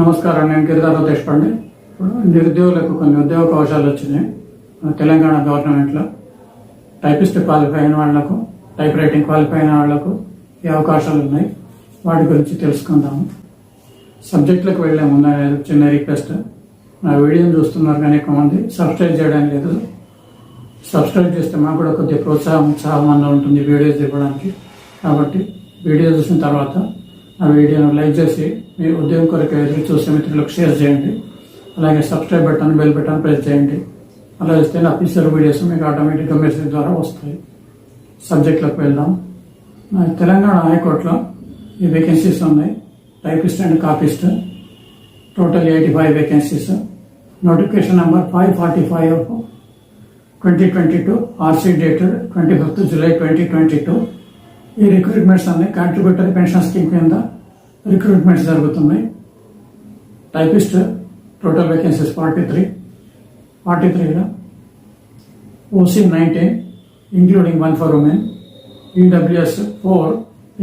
నమస్కారం, నేను గిరిధర్ దేశపాండే. ఇప్పుడు నిరుద్యోగులకు కొన్ని ఉద్యోగ అవకాశాలు వచ్చినాయి తెలంగాణ గవర్నమెంట్లో. టైపిస్ట్ క్వాలిఫై అయిన వాళ్లకు, టైప్ రైటింగ్ క్వాలిఫై అయిన వాళ్లకు ఈ అవకాశాలు ఉన్నాయి. వాటి గురించి తెలుసుకుందాము. సబ్జెక్టులకు వెళ్లే ముందు చిన్న రిక్వెస్ట్, నా వీడియోని చూస్తున్నారు కానీ ఎక్కువ మంది సబ్స్క్రైబ్ చేయడం లేదు. సబ్స్క్రైబ్ చేస్తే మాకు కూడా కొద్దిగా ఉత్సాహంగా ఉంటుంది వీడియోస్ ఇవ్వడానికి. కాబట్టి వీడియో చూసిన తర్వాత ఆ వీడియోను లైక్ చేసి మీ ఉద్యోగం కొరకు ఎదురు చూసే మిత్రులకు షేర్ చేయండి. అలాగే subscribe button, bell button press చేయండి. అలా ఇస్తే నా ఫ్యూచర్ వీడియోస్ మీకు ఆటోమేటిక్గా మెసేజ్ ద్వారా వస్తాయి. సబ్జెక్టులకు వెళ్దాం. తెలంగాణ హైకోర్టులో ఈ వేకెన్సీస్ ఉన్నాయి. Typist and copyist, total 85 vacancies. Notification number 545 of 2022, RC dated 25th July 2022. ఈ రిక్రూట్మెంట్స్ అన్ని కాంట్రిబ్యూటరీ పెన్షన్ స్కీమ్ కింద రిక్రూట్మెంట్స్ జరుగుతున్నాయి. టైపిస్ట్ టోటల్ వేకెన్సీస్ 43లో OC 19 including 1 for women, EWS 4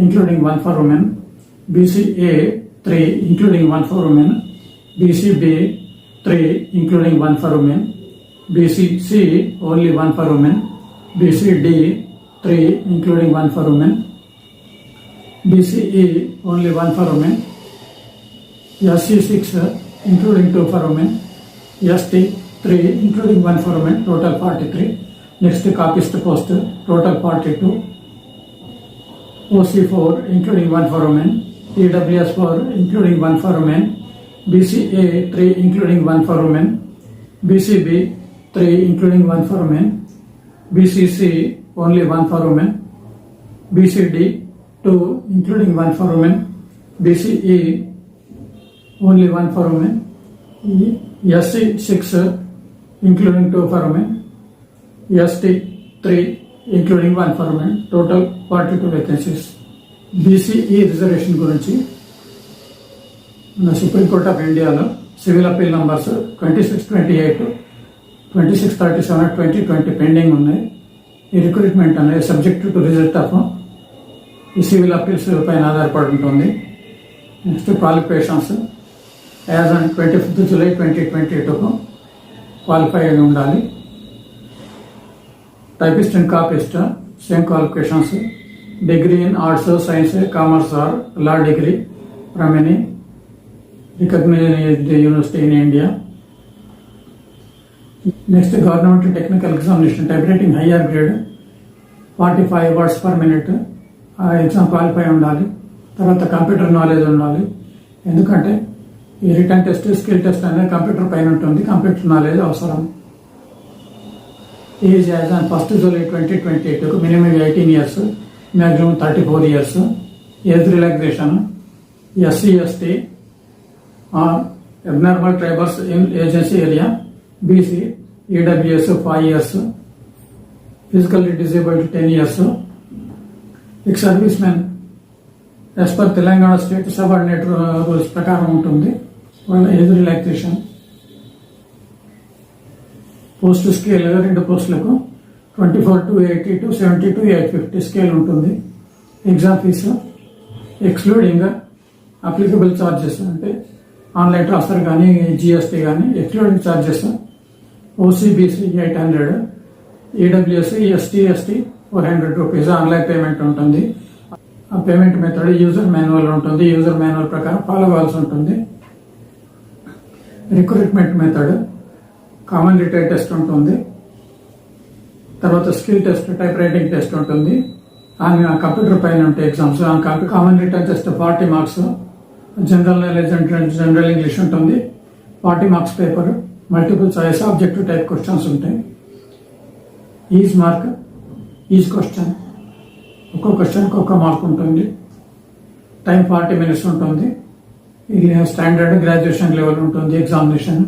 including 1 for women, BCA 3 including 1 for women, BCB 3 including 1 for women, BCC only 1 for women, BCD 3 including 1 for women, BCE only 1 for women, SC 6 including 2 for women, ST 3 including 1 for women, total 43. Next copyist post, total 42. OC 4 including 1 for women, EWS 4 including 1 for women, BCA 3 including 1 for women, BCB 3 including 1 for women, BCC only 1 for women, BCD 2 including 1 for women, BCE only 1 for women, SC 6 including 2 for women, ST 3 including 1 for women, total 42 vacancies. BCE reservation గురించి మన supreme court of ఇండియాలో civil appeal numbers 2628, 2637, 2020 pending ఉన్నాయి. ఈ recruitment అనేది subject to result of ఈ civil appeals పైన ఆధారపడి ఉంటుంది. Next qualifications as on 25th July 2022 qualify అయి ఉండాలి. Typist and copyist same qualifications, degree in arts, science, commerce or law degree from any recognised university in India. Next government technical examination type writing higher grade 45 words per minute ఆ exam qualify ఉండాలి. తర్వాత computer knowledge ఉండాలి. ఎందుకంటే ఈ return test, skill test అనేది computer పైన ఉంటుంది. Computer knowledge అవసరం. Age as on 1st July 2022 minimum 18 years, maximum 34 years. Age relaxation SC ST abnormal tribals in agency area, BC EWS 5 years, physically disabled 10 years. ex serviceman as per Telangana state subordinate rules ప్రకారం ఉంటుంది వాళ్ళ age relaxation. Post scale 2 పోస్టులకు 24 to 80 to 70 to 850 scale ఉంటుంది. Exam fee excluding applicable charges అంటే online transfer కానీ, GST కానీ excluding charges OCBC 800, EWS ST 400 rupees online payment ఉంటుంది. ఆ పేమెంట్ మెథడ్ యూజర్ మాన్యువల్ ఉంటుంది. యూజర్ మాన్యువల్ ప్రకారం ఫాలో అవ్వాల్సి ఉంటుంది. Recruitment method common retail test ఉంటుంది. తర్వాత skill test, type writing test ఉంటుంది. కంప్యూటర్ పైన ఉంటాయి exams. Common retail test 40 marks, general knowledge and general English ఉంటుంది. 40 marks paper, multiple choice objective type questions ఉంటాయి. ఈజ్ మార్క్, ఈజ్ క్వశ్చన్, ఒక్కో క్వశ్చన్కి 1 mark ఉంటుంది. టైం 40 minutes ఉంటుంది. ఇది స్టాండర్డ్ గ్రాడ్యుయేషన్ లెవెల్ ఉంటుంది ఎగ్జామినేషన్.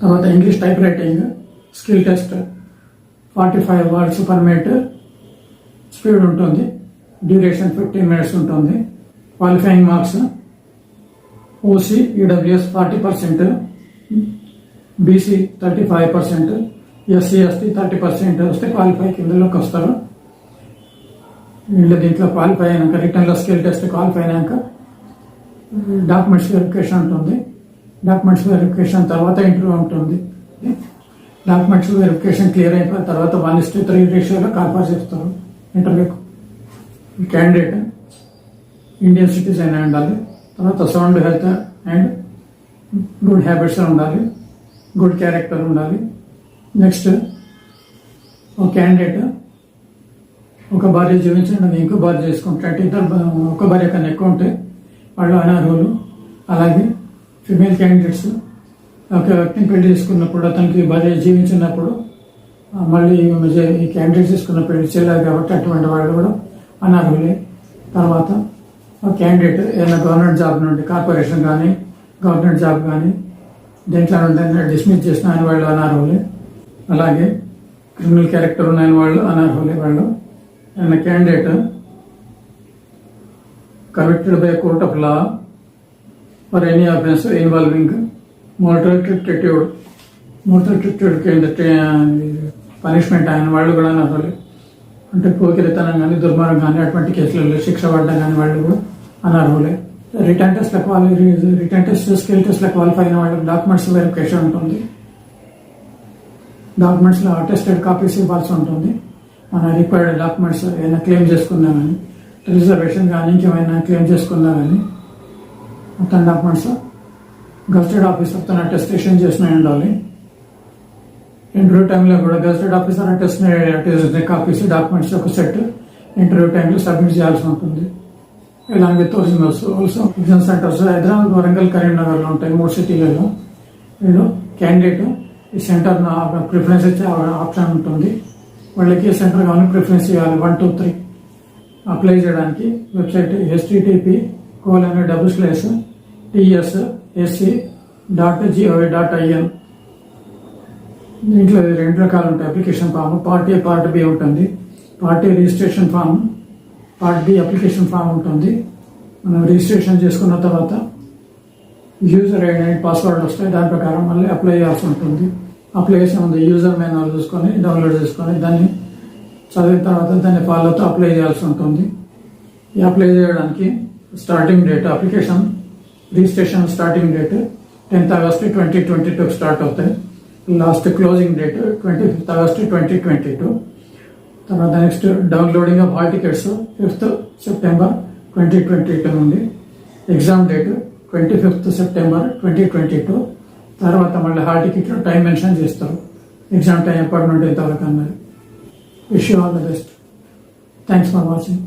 తర్వాత English type writing skill test 45 words per minute speed ఉంటుంది. డ్యూరేషన్ 15 minutes ఉంటుంది. Qualifying marks OC EWS 40%, BC 35%, SC ST 30% వస్తే క్వాలిఫై కిందలోకి వస్తారు. వీళ్ళు దీంట్లో క్వాలిఫై అయినాక రిటర్న్లో స్కిల్ టెస్ట్ క్వాలిఫై అయినాక డాక్యుమెంట్స్ వెరిఫికేషన్ ఉంటుంది. డాక్యుమెంట్స్ వెరిఫికేషన్ తర్వాత ఇంటర్వ్యూ ఉంటుంది. డాక్యుమెంట్స్ వెరిఫికేషన్ క్లియర్ అయిపోయిన తర్వాత 1:3 రేషియోలో కాల్పాస్ చేస్తారు ఇంటర్వ్యూకు. క్యాండిడేట్ ఇండియన్ సిటిజన్ అయి ఉండాలి. తర్వాత sound health and good habits ఉండాలి. గుడ్ క్యారెక్టర్ ఉండాలి. నెక్స్ట్ ఒక క్యాండిడేట్ ఒక భార్య జీవించండి ఇంకో భార్య చేసుకుంటే ఒక భార్య కన్నా ఎక్కువ ఉంటే వాళ్ళు అనర్హులు. అలాగే ఫిమేల్ క్యాండిడేట్స్ ఒక వ్యక్తిని పెళ్లి చేసుకున్నప్పుడు అతనికి భార్య జీవించినప్పుడు మళ్ళీ ఈ క్యాండిడేట్ చేసుకున్న పెళ్లి చేయలేదు కాబట్టి అటువంటి వాళ్ళు కూడా అనర్హులే. తర్వాత ఒక క్యాండిడేట్ ఏదైనా గవర్నమెంట్ జాబ్ నుండి కార్పొరేషన్ కానీ గవర్నమెంట్ జాబ్ కానీ దేంట్లో నుండి డిస్మిస్ చేసిన ఆయన వాళ్ళు అనర్హులే. అలాగే క్రిమినల్ క్యారెక్టర్ ఉన్న వాళ్ళు అనర్హులే. వాళ్ళు ఆయన candidate convicted by a court of law for any offence involving mortal turpitude కింద పనిష్మెంట్ అయిన వాళ్ళు కూడా అనర్హులే. అంటే పోకిరితనం కానీ దుర్మార్గం కానీ అటువంటి కేసులలో శిక్ష పడ్డం కానీ వాళ్ళు కూడా అనర్హులే. రిటర్న్ టెస్ట్ స్కిల్ టెస్ట్లో క్వాలిఫై అయిన వాళ్ళకి డాక్యుమెంట్స్ వెరిఫికేషన్ ఉంటుంది. డాక్యుమెంట్స్లో అటెస్టెడ్ కాపీస్ ఇవ్వాల్సి ఉంటుంది. మన రిక్వైర్డ్ డాక్యుమెంట్స్ ఏదైనా క్లెయిమ్ చేసుకున్నా కానీ రిజర్వేషన్ కానీ ఇంకేమైనా క్లెయిమ్ చేసుకున్నా కానీ మొత్తం డాక్యుమెంట్స్ గజెటెడ్ ఆఫీసర్ తన అటెస్టేషన్ చేసిన ఉండాలి. ఇంటర్వ్యూ టైంలో కూడా gazetted officer attest copies documents ఒక సెట్ ఇంటర్వ్యూ టైంలో సబ్మిట్ చేయాల్సి ఉంటుంది. ఇలాంటి originals also exam centres Hyderabad, Warangal, కరీంనగర్లో ఉంటాయి 3 సిటీలలో. వీళ్ళు క్యాండిడేట్ ఈ సెంటర్ ప్రిఫరెన్స్ ఇచ్చే ఆప్షన్ ఉంటుంది. వాళ్ళకి ఏ సెంటర్ కావాలని ప్రిఫరెన్స్ ఇవ్వాలి. 1, 2, 3 అప్లై చేయడానికి వెబ్సైట్ http://tssc.gov.in. దీంట్లో 2 రకాలు ఉంటాయి application form. Part A, part B ఉంటుంది. Part A registration form, part B application form ఉంటుంది. మనం రిజిస్ట్రేషన్ చేసుకున్న తర్వాత యూజర్ ఐడి పాస్వర్డ్ వస్తాయి. దాని ప్రకారం మళ్ళీ అప్లై చేయాల్సి ఉంటుంది. అప్లై చేసే ముందు యూజర్ మాన్యువల్ చూసుకొని డౌన్లోడ్ చేసుకొని దాన్ని చదివిన తర్వాత దాన్ని ఫాలోతో అప్లై చేయాల్సి ఉంటుంది. ఈ అప్లై చేయడానికి starting date application registration starting date 10th August 2022 start అవుతాయి. Last closing date 25th August 2022. తర్వాత next downloading of hall tickets 5th September 2022 నుండి. Exam date 25th September 2022. తర్వాత మళ్ళీ హాల్ టికెట్లో టైం మెన్షన్ చేస్తారు. ఎగ్జామ్ టైం ఎప్పటి నుండి ఎంతవరకు అన్నది. Wish you all the best. Thanks for watching.